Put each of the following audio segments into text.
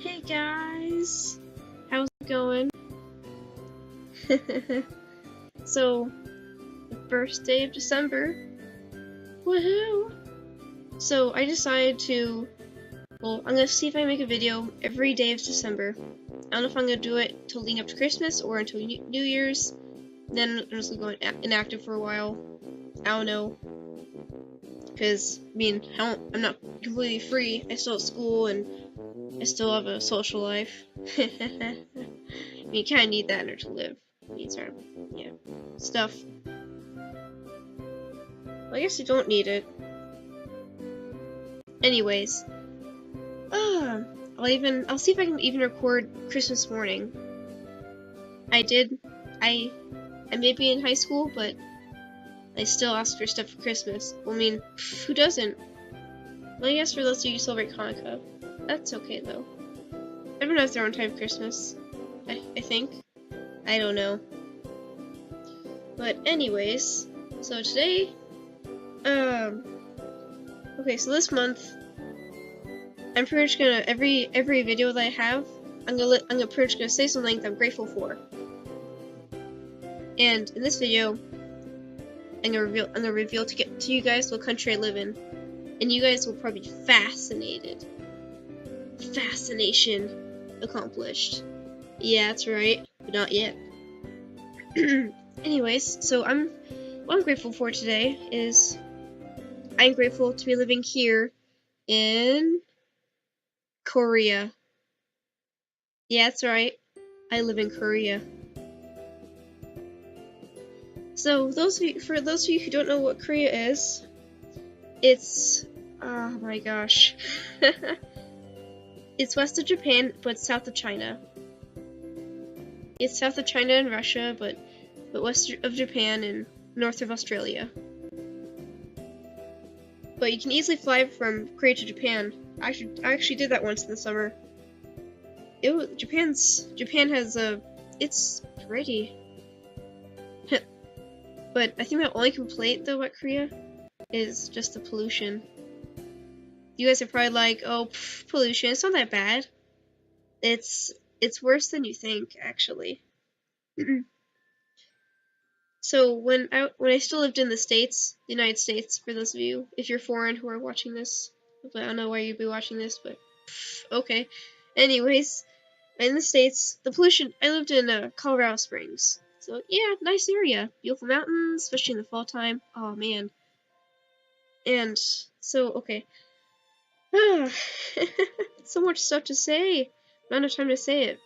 Hey guys, how's it going? So, the first day of December, woohoo! So I decided I'm gonna see if I can make a video every day of December. I don't know if I'm gonna do it till leading up to Christmas or until New Year's. Then I'm just gonna go inactive for a while. I don't know, because I'm not completely free. I still have school and I still have a social life. You kind of need that in order to live. Stuff. Well, I guess you don't need it. Anyways, I'll see if I can even record Christmas morning. I may be in high school, but I still ask for stuff for Christmas. Who doesn't? Well, I guess for those of you who celebrate Hanukkah, that's okay though. Everyone has their own time for Christmas. I think. I don't know. But anyways, so today, okay, so this month, I'm pretty much gonna every video that I have, I'm pretty much gonna say something that I'm grateful for. And in this video, I'm gonna reveal to you guys what country I live in, and you guys will probably be fascinated. Fascination accomplished. Yeah, that's right, but not yet. Anyways, so what I'm grateful for today is I'm grateful to be living here in Korea. Yeah, that's right. I live in Korea. So for those of you who don't know what Korea is, it's oh my gosh. It's west of Japan, but south of China. It's south of China and Russia, but west of Japan and north of Australia. But you can easily fly from Korea to Japan. I actually did that once in the summer. Japan has it's pretty. But I think my only complaint though about Korea is just the pollution. You guys are probably like, oh, pollution, it's not that bad. It's worse than you think, actually. So when I still lived in the United States, for those of you, if you're foreign who are watching this, I don't know why you'd be watching this, but okay. Anyways, in the States, the pollution, I lived in Colorado Springs. So yeah, nice area. Beautiful mountains, especially in the fall time. Oh man. And so, okay. So much stuff to say. Not enough time to say it.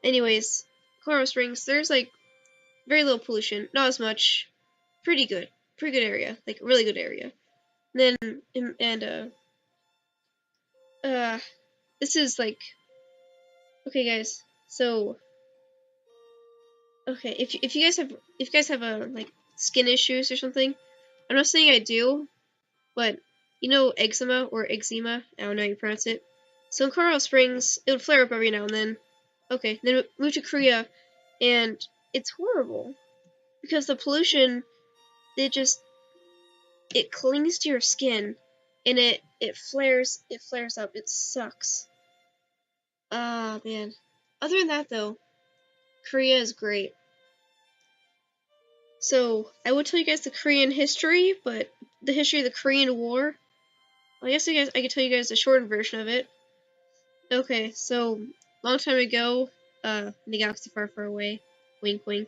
Anyways, Colorado Springs, there's like very little pollution, not as much. Pretty good area, like a really good area. Then this is like, okay guys, so okay, if you guys have a like skin issues or something, I'm not saying I do, but you know eczema or eczema, I don't know how you pronounce it. So in Colorado Springs, it would flare up every now and then. Okay, then move to Korea, and it's horrible because the pollution, it clings to your skin, and it flares up. It sucks. Ah man. Other than that though, Korea is great. So I would tell you guys the Korean history, but the history of the Korean War. I guess I could tell you guys the short version of it. Okay, so long time ago, in the galaxy far, far away. Wink, wink.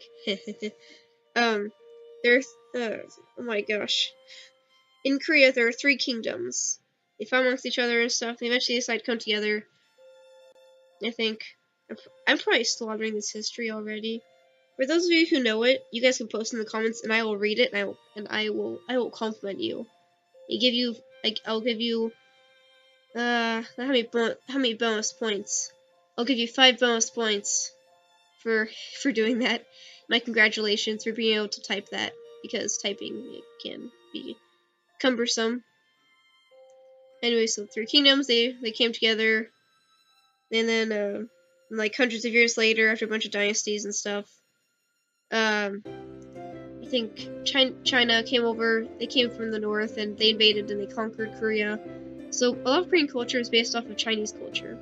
There's oh my gosh. In Korea, there are 3 kingdoms. They fought amongst each other and stuff. They eventually decided to come together. I think I'm probably slaughtering this history already. For those of you who know it, you guys can post in the comments, and I will read it, and I will compliment you. I'll give you how many bonus points? I'll give you 5 bonus points for doing that. My congratulations for being able to type that, because typing can be cumbersome. Anyway, so 3 kingdoms, they came together, and then like hundreds of years later, after a bunch of dynasties and stuff, I think China came over. They came from the north, and they invaded and they conquered Korea. So a lot of Korean culture is based off of Chinese culture.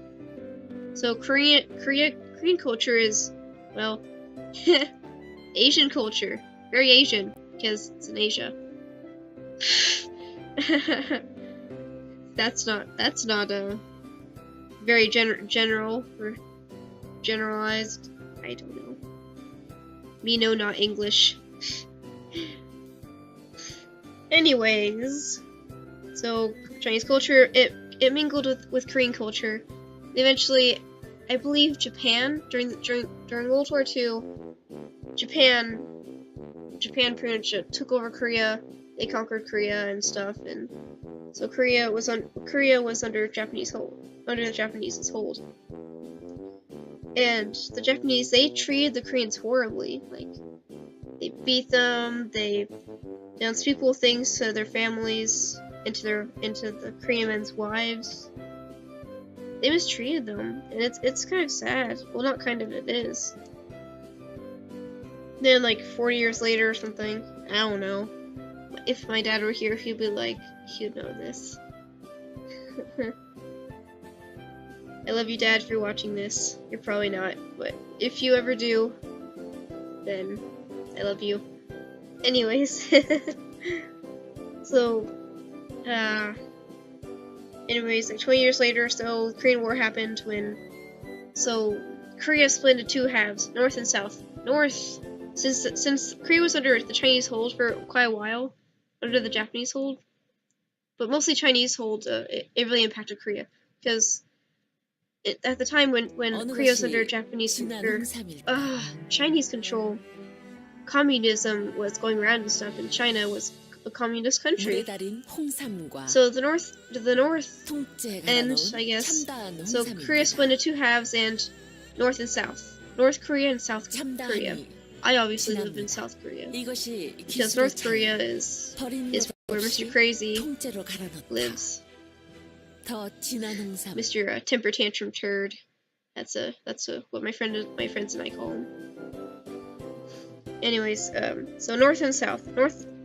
So Korean culture is, well, Asian culture. Very Asian, because it's in Asia. that's not very general or generalized. I don't know. Me know not English. Anyways, so Chinese culture, it mingled with Korean culture. Eventually, I believe Japan during World War II, Japan pretty much took over Korea. They conquered Korea and stuff, and so Korea was under the Japanese hold. And the Japanese, they treated the Koreans horribly. Like, they beat them, they unspeakable things to their families, into the Korean men's wives. They mistreated them, and it's kind of sad. Well, not kind of, it is. Then, like 40 years later or something, I don't know. If my dad were here, he'd know this. I love you, Dad, if you're watching this. You're probably not, but if you ever do, then I love you. Anyways, so, anyways, like 20 years later or so, the Korean War happened so Korea split into two halves, North and South. North, since Korea was under the Chinese hold for quite a while, under the Japanese hold, but mostly Chinese hold, it really impacted Korea, because at the time when Korea was under Chinese control, communism was going around and stuff, and China was a communist country. So the north end, I guess. So Korea split into two halves, and North and South. North Korea and South Korea. I obviously live in South Korea, because North Korea is where Mr. Crazy lives. Mr. Temper Tantrum Turd. That's what my friends and I call him. Anyways, so North and South.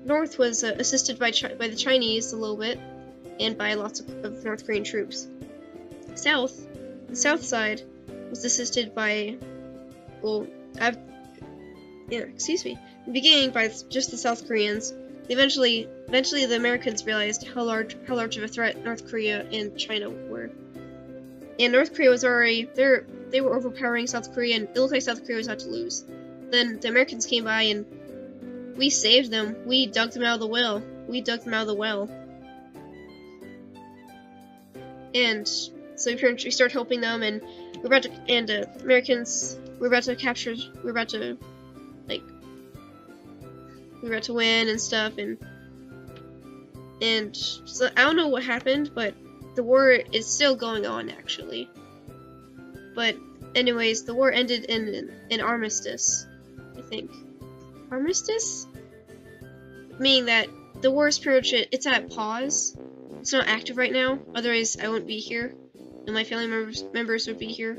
North was assisted by the Chinese a little bit, and by lots of North Korean troops. The South side was assisted by, in the beginning by just the South Koreans. Eventually the Americans realized how large of a threat North Korea and China were. And North Korea was already they were overpowering South Korea, and it looked like South Korea was about to lose. Then the Americans came by, and we saved them. We dug them out of the well. And so we started helping them, and Americans we're about to win and stuff, and so I don't know what happened, but the war is still going on, actually. But anyways, the war ended in an armistice, I think. Armistice? Meaning that the war is pretty much it's at pause. It's not active right now, otherwise I wouldn't be here, and my family members would be here.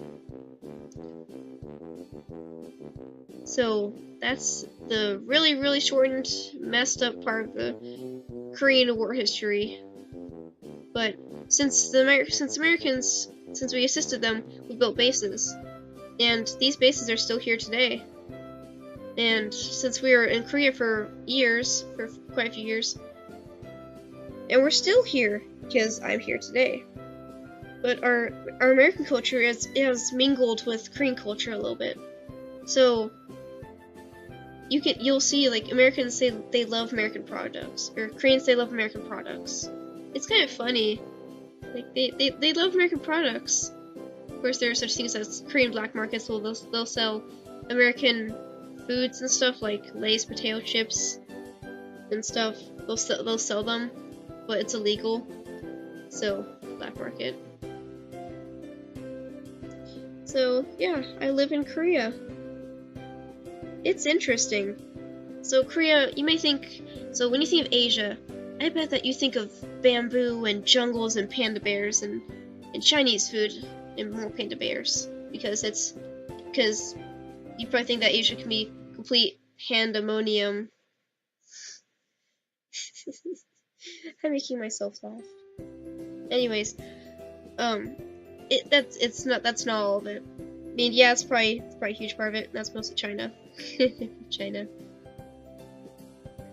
So that's the really, really shortened, messed up part of the Korean War history. But since we assisted them, we built bases, and these bases are still here today. And since we were in Korea for quite a few years, and we're still here because I'm here today. But our American culture is mingled with Korean culture a little bit. So you'll see, like, Americans say they love American products, or Koreans say love American products. It's kind of funny. Like, they love American products. Of course, there are such things as Korean black markets, so they'll sell American foods and stuff, like Lay's potato chips and stuff. They'll sell them, but it's illegal. So, black market. So, yeah, I live in Korea. It's interesting. So Korea, you may think, so when you think of Asia, I bet that you think of bamboo and jungles and panda bears and Chinese food and more panda bears, because you probably think that Asia can be complete pandemonium. I'm making myself laugh. Anyways, That's not all of it. I mean, yeah, it's probably a huge part of it. That's mostly China. China.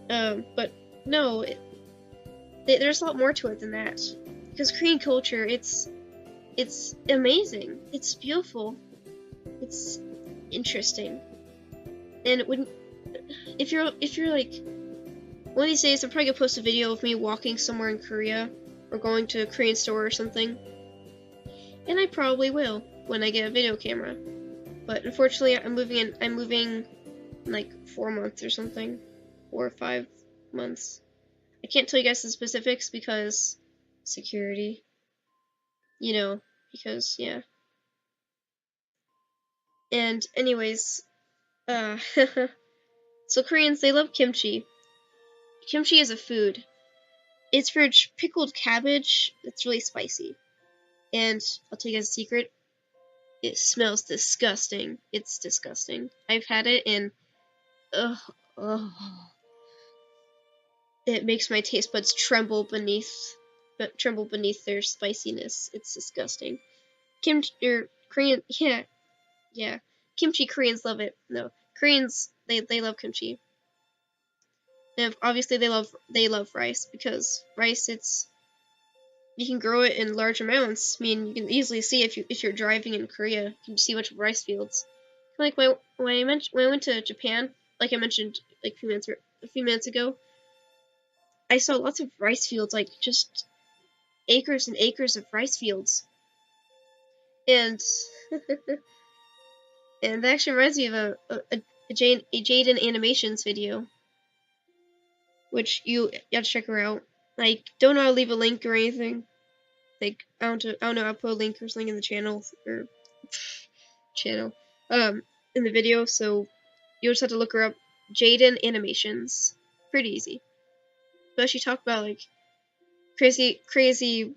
But no, there's a lot more to it than that. Because Korean culture, it's amazing. It's beautiful. It's interesting. And if you're like, one of these days I'm probably gonna post a video of me walking somewhere in Korea or going to a Korean store or something. And I probably will when I get a video camera. But unfortunately, I'm moving in like 4 months or something, 4 or 5 months. I can't tell you guys the specifics because security. You know, because yeah. And anyways, so Koreans, they love kimchi. Kimchi is a food. It's for pickled cabbage that's really spicy. And I'll tell you guys a secret. It smells disgusting. It's disgusting. I've had it and it makes my taste buds tremble beneath their spiciness. It's disgusting. Korean, yeah. Kimchi, Koreans love it. No, Koreans, they love kimchi. And obviously they love rice because rice, you can grow it in large amounts. I mean, you can easily see if you're driving in Korea, you can see a bunch of rice fields. Like when I went to Japan, like I mentioned like a few minutes ago, I saw lots of rice fields, like just acres and acres of rice fields. And and that actually reminds me of a Jaden Animations video, which you have to check her out. Like, don't know how to leave a link or anything. Like, I don't know how to put a link or something in the channel in the video. So you'll just have to look her up. Jaden Animations, pretty easy. But she talked about like crazy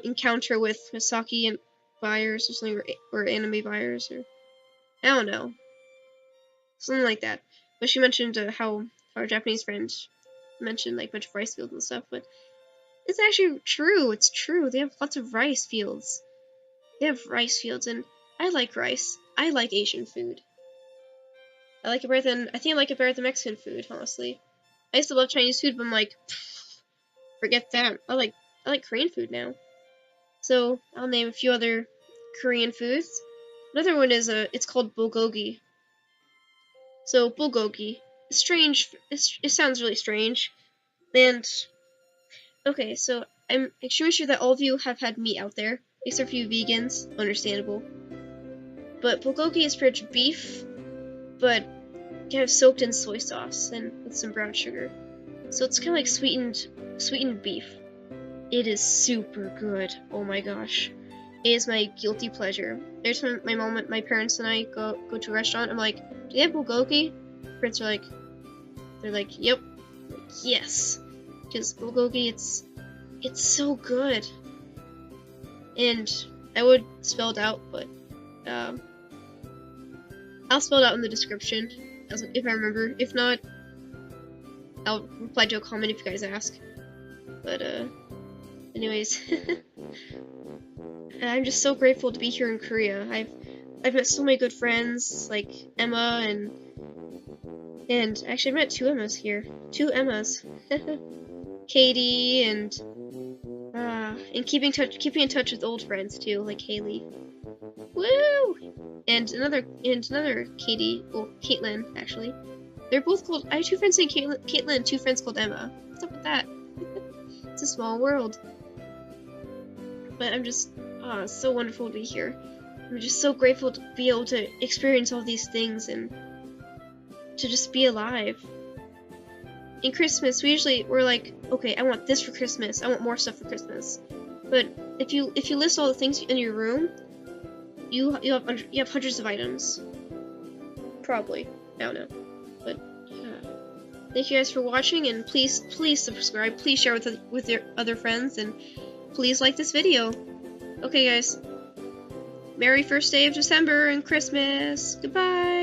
encounter with Misaki and buyers or something, or anime buyers, or I don't know, something like that. But she mentioned how our Japanese friend mentioned like a bunch of rice fields and stuff, but it's actually true. It's true. They have lots of rice fields. And I like rice. I like Asian food. I think I like it better than Mexican food, honestly. I used to love Chinese food, but I'm like, forget that. I like Korean food now. So I'll name a few other Korean foods. Another one is it's called bulgogi. So bulgogi, strange. It sounds really strange, and okay. So I'm extremely sure that all of you have had meat out there, except for you vegans. Understandable. But bulgogi is pretty much beef, but kind of soaked in soy sauce and with some brown sugar. So it's kind of like sweetened beef. It is super good. Oh my gosh. It is my guilty pleasure. Every time my parents and I go to a restaurant, I'm like, do they have bulgogi? Parents are they're like, yep. I'm like, yes. Because bulgogi, it's so good. And I would spell it out, but I'll spell it out in the description if I remember. If not, I'll reply to a comment if you guys ask. But anyways, I'm just so grateful to be here in Korea. I've met so many good friends like Emma and actually I met two Emmas here. Two Emmas. Katie and keeping in touch with old friends too, like Haley. Woo! And another Katie, well, Kaitlyn actually. They're both called. I have two friends named Kaitlyn and two friends called Emma. What's up with that? It's a small world. But I'm just so wonderful to be here. I'm just so grateful to be able to experience all these things and to just be alive. In Christmas, we're like, okay, I want this for Christmas. I want more stuff for Christmas. But if you list all the things in your room, you have hundreds of items. Probably. I don't know. But thank you guys for watching, and please subscribe. Please share with your other friends, and please like this video. Okay, guys. Merry first day of December and Christmas. Goodbye.